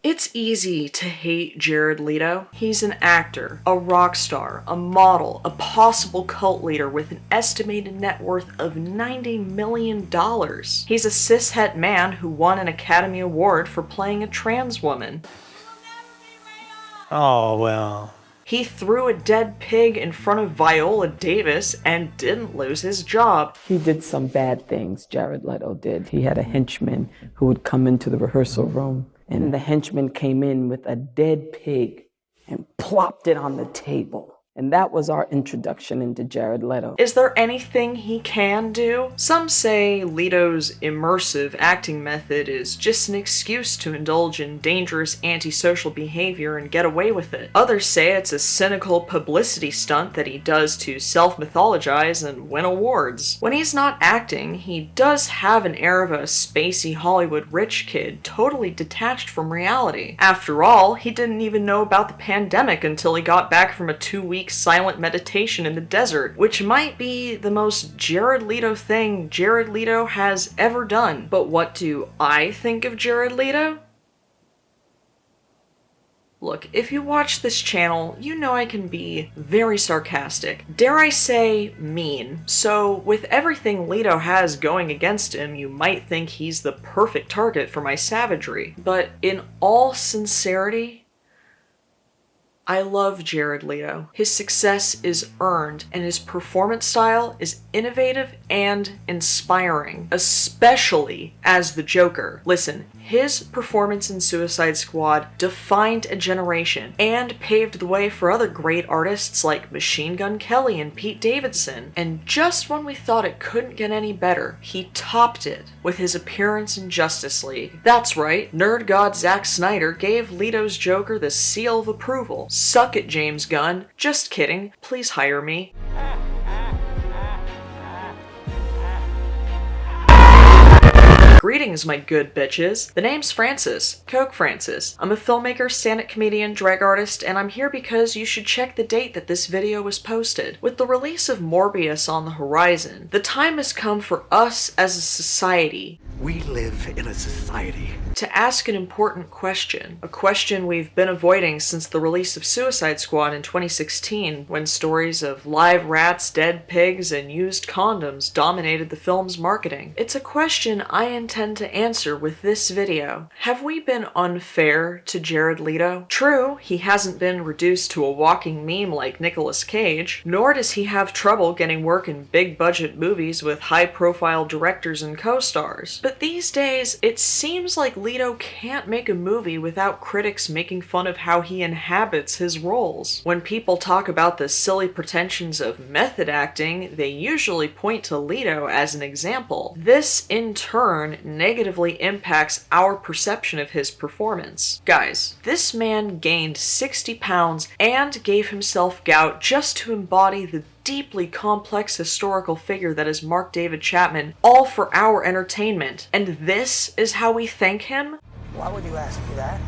It's easy to hate Jared Leto. He's an actor, a rock star, a model, a possible cult leader with an estimated net worth of $90 million. He's a cishet man who won an Academy Award for playing a trans woman. Oh, well. He threw a dead pig in front of Viola Davis and didn't lose his job. He did some bad things, Jared Leto did. He had a henchman who would come into the rehearsal room, and the henchman came in with a dead pig and plopped it on the table. And that was our introduction into Jared Leto. Is there anything he can do? Some say Leto's immersive acting method is just an excuse to indulge in dangerous antisocial behavior and get away with it. Others say it's a cynical publicity stunt that he does to self-mythologize and win awards. When he's not acting, he does have an air of a spacey Hollywood rich kid, totally detached from reality. After all, he didn't even know about the pandemic until he got back from a 2-week silent meditation in the desert, which might be the most Jared Leto thing Jared Leto has ever done. But what do I think of Jared Leto? Look, if you watch this channel, you know I can be very sarcastic. Dare I say, mean. So, with everything Leto has going against him, you might think he's the perfect target for my savagery. But in all sincerity, I love Jared Leto. His success is earned, and his performance style is innovative and inspiring, especially as the Joker. Listen, his performance in Suicide Squad defined a generation and paved the way for other great artists like Machine Gun Kelly and Pete Davidson. And just when we thought it couldn't get any better, he topped it with his appearance in Justice League. That's right, nerd god Zack Snyder gave Leto's Joker the seal of approval. Suck it, James Gunn. Just kidding. Please hire me. Greetings, my good bitches. The name's Francis. Coke Francis. I'm a filmmaker, stand-up comedian, drag artist, and I'm here because you should check the date that this video was posted. With the release of Morbius on the horizon, the time has come for us as a society. We live in a society To ask an important question. A question we've been avoiding since the release of Suicide Squad in 2016, when stories of live rats, dead pigs, and used condoms dominated the film's marketing. It's a question I intend to answer with this video. Have we been unfair to Jared Leto? True, he hasn't been reduced to a walking meme like Nicolas Cage, nor does he have trouble getting work in big-budget movies with high-profile directors and co-stars. But these days, it seems like Leto can't make a movie without critics making fun of how he inhabits his roles. When people talk about the silly pretensions of method acting, they usually point to Leto as an example. This, in turn, negatively impacts our perception of his performance. Guys, this man gained 60 pounds and gave himself gout just to embody the deeply complex historical figure that is Mark David Chapman, all for our entertainment. And this is how we thank him? Why would you ask me that?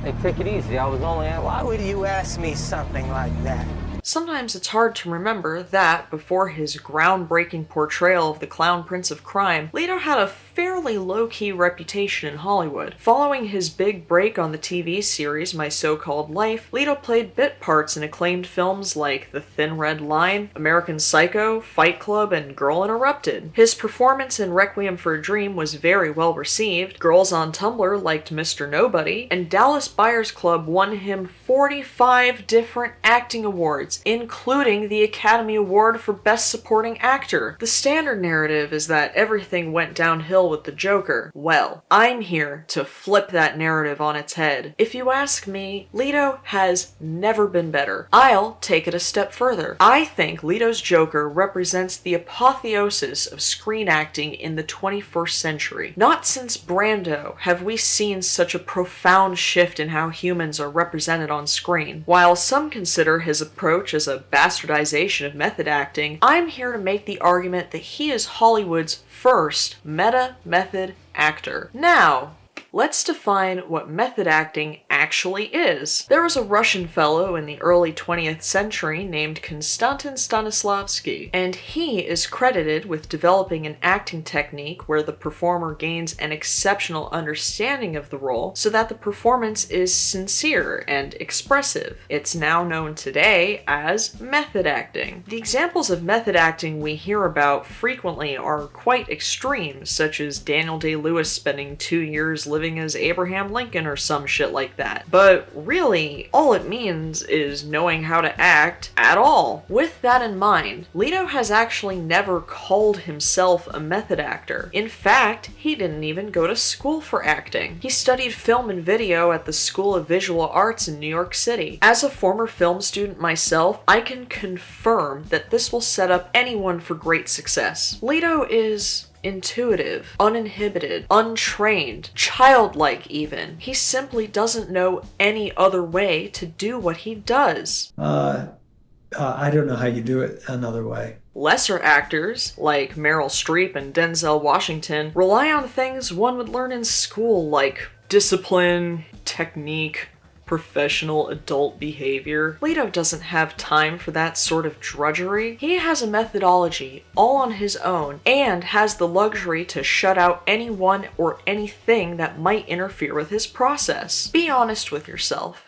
Hey, take it easy. I was only at... Why would you ask me something like that? Sometimes it's hard to remember that, before his groundbreaking portrayal of the Clown Prince of Crime, Leto had a fairly low-key reputation in Hollywood. Following his big break on the TV series My So-Called Life, Leto played bit parts in acclaimed films like The Thin Red Line, American Psycho, Fight Club, and Girl Interrupted. His performance in Requiem for a Dream was very well received, girls on Tumblr liked Mr. Nobody, and Dallas Buyers Club won him 45 different acting awards, including the Academy Award for Best Supporting Actor. The standard narrative is that everything went downhill with the Joker. Well, I'm here to flip that narrative on its head. If you ask me, Leto has never been better. I'll take it a step further. I think Leto's Joker represents the apotheosis of screen acting in the 21st century. Not since Brando have we seen such a profound shift in how humans are represented on screen. While some consider his approach as a bastardization of method acting, I'm here to make the argument that he is Hollywood's first meta-method actor. Now, let's define what method acting actually is. There was a Russian fellow in the early 20th century named Konstantin Stanislavski, and he is credited with developing an acting technique where the performer gains an exceptional understanding of the role so that the performance is sincere and expressive. It's now known today as method acting. The examples of method acting we hear about frequently are quite extreme, such as Daniel Day-Lewis spending 2 years living as Abraham Lincoln or some shit like that. But really, all it means is knowing how to act at all. With that in mind, Leto has actually never called himself a method actor. In fact, he didn't even go to school for acting. He studied film and video at the School of Visual Arts in New York City. As a former film student myself, I can confirm that this will set up anyone for great success. Leto is intuitive, uninhibited, untrained, childlike even. He simply doesn't know any other way to do what he does. I don't know how you do it another way. Lesser actors, like Meryl Streep and Denzel Washington, rely on things one would learn in school, like discipline, technique, professional adult behavior. Leto doesn't have time for that sort of drudgery. He has a methodology all on his own and has the luxury to shut out anyone or anything that might interfere with his process. Be honest with yourself.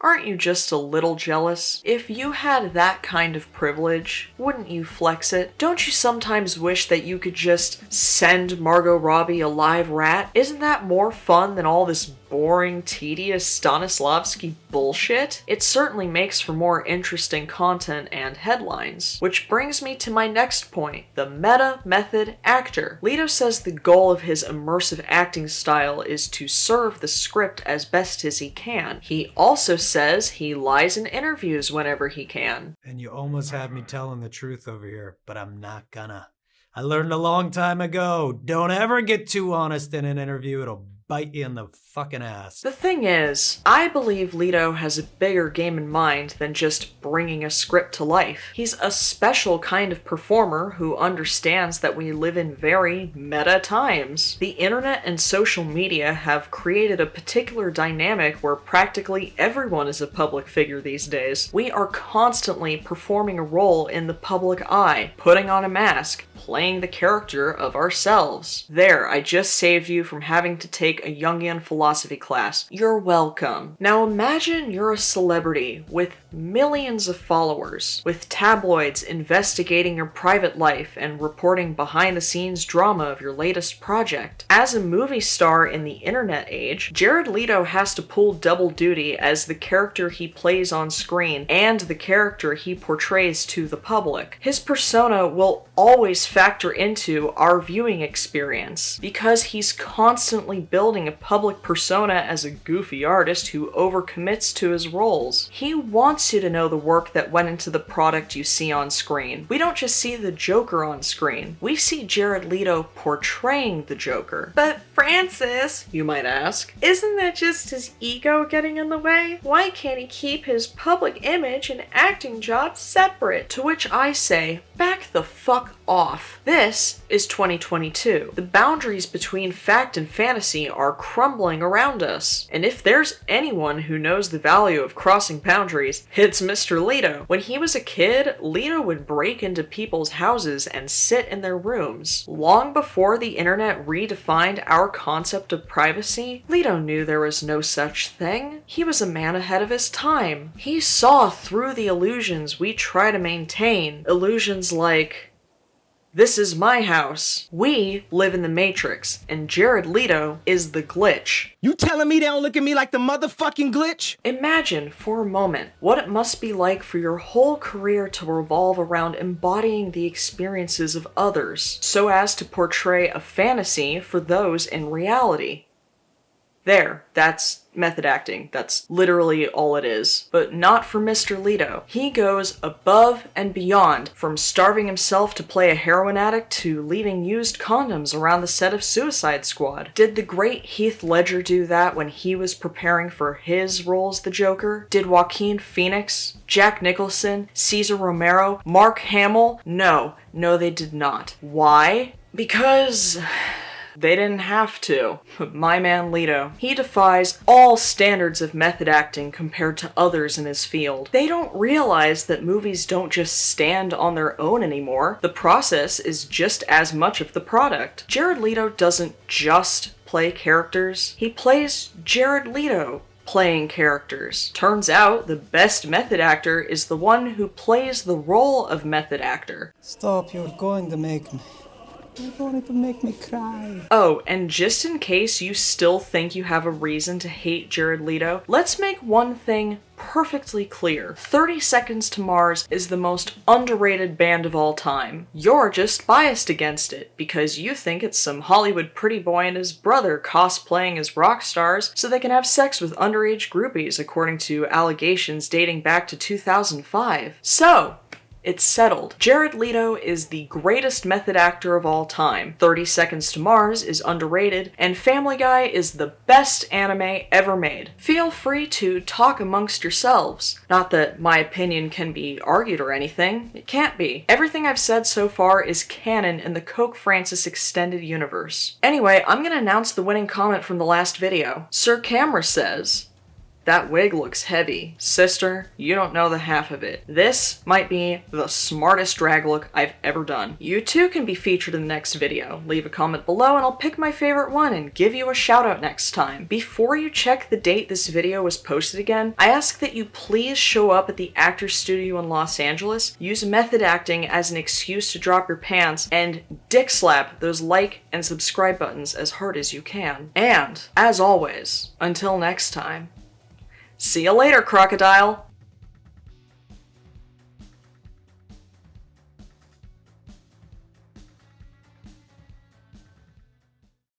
Aren't you just a little jealous? If you had that kind of privilege, wouldn't you flex it? Don't you sometimes wish that you could just send Margot Robbie a live rat? Isn't that more fun than all this boring, tedious Stanislavski bullshit? It certainly makes for more interesting content and headlines. Which brings me to my next point, the meta method actor. Leto says the goal of his immersive acting style is to serve the script as best as he can. He also says he lies in interviews whenever he can. And you almost had me telling the truth over here, but I'm not gonna. I learned a long time ago, don't ever get too honest in an interview, it'll bite you in the fucking ass. The thing is, I believe Leto has a bigger game in mind than just bringing a script to life. He's a special kind of performer who understands that we live in very meta times. The internet and social media have created a particular dynamic where practically everyone is a public figure these days. We are constantly performing a role in the public eye, putting on a mask, playing the character of ourselves. There, I just saved you from having to take a Jungian philosophy class. You're welcome. Now imagine you're a celebrity with millions of followers, with tabloids investigating your private life and reporting behind-the-scenes drama of your latest project. As a movie star in the internet age, Jared Leto has to pull double duty as the character he plays on screen and the character he portrays to the public. His persona will always factor into our viewing experience because he's constantly building a public persona as a goofy artist who overcommits to his roles. He wants you to know the work that went into the product you see on screen. We don't just see the Joker on screen. We see Jared Leto portraying the Joker. But Francis, you might ask, isn't that just his ego getting in the way? Why can't he keep his public image and acting job separate? To which I say, back the fuck off. This is 2022. The boundaries between fact and fantasy are crumbling around us. And if there's anyone who knows the value of crossing boundaries, it's Mr. Leto. When he was a kid, Leto would break into people's houses and sit in their rooms. Long before the internet redefined our concept of privacy, Leto knew there was no such thing. He was a man ahead of his time. He saw through the illusions we try to maintain. Illusions like, this is my house. We live in the Matrix, and Jared Leto is the glitch. You telling me they don't look at me like the motherfucking glitch? Imagine, for a moment, what it must be like for your whole career to revolve around embodying the experiences of others, so as to portray a fantasy for those in reality. There, that's method acting. That's literally all it is. But not for Mr. Leto. He goes above and beyond, from starving himself to play a heroin addict to leaving used condoms around the set of Suicide Squad. Did the great Heath Ledger do that when he was preparing for his role as the Joker? Did Joaquin Phoenix, Jack Nicholson, Cesar Romero, Mark Hamill? No, they did not. Why? Because They didn't have to. My man Leto, he defies all standards of method acting compared to others in his field. They don't realize that movies don't just stand on their own anymore. The process is just as much of the product. Jared Leto doesn't just play characters, he plays Jared Leto playing characters. Turns out the best method actor is the one who plays the role of method actor. Stop, you're going to make me. You're going to make me cry. Oh, and just in case you still think you have a reason to hate Jared Leto, let's make one thing perfectly clear. 30 Seconds to Mars is the most underrated band of all time. You're just biased against it because you think it's some Hollywood pretty boy and his brother cosplaying as rock stars so they can have sex with underage groupies, according to allegations dating back to 2005. So, it's settled. Jared Leto is the greatest method actor of all time. 30 Seconds to Mars is underrated, and Family Guy is the best anime ever made. Feel free to talk amongst yourselves. Not that my opinion can be argued or anything. It can't be. Everything I've said so far is canon in the Coke Francis extended universe. Anyway, I'm gonna announce the winning comment from the last video. Sir Camera says, "That wig looks heavy. Sister, you don't know the half of it. This might be the smartest drag look I've ever done." You too can be featured in the next video. Leave a comment below and I'll pick my favorite one and give you a shout out next time. Before you check the date this video was posted again, I ask that you please show up at the Actors Studio in Los Angeles, use method acting as an excuse to drop your pants, and dick slap those like and subscribe buttons as hard as you can. And, as always, until next time, see you later, crocodile!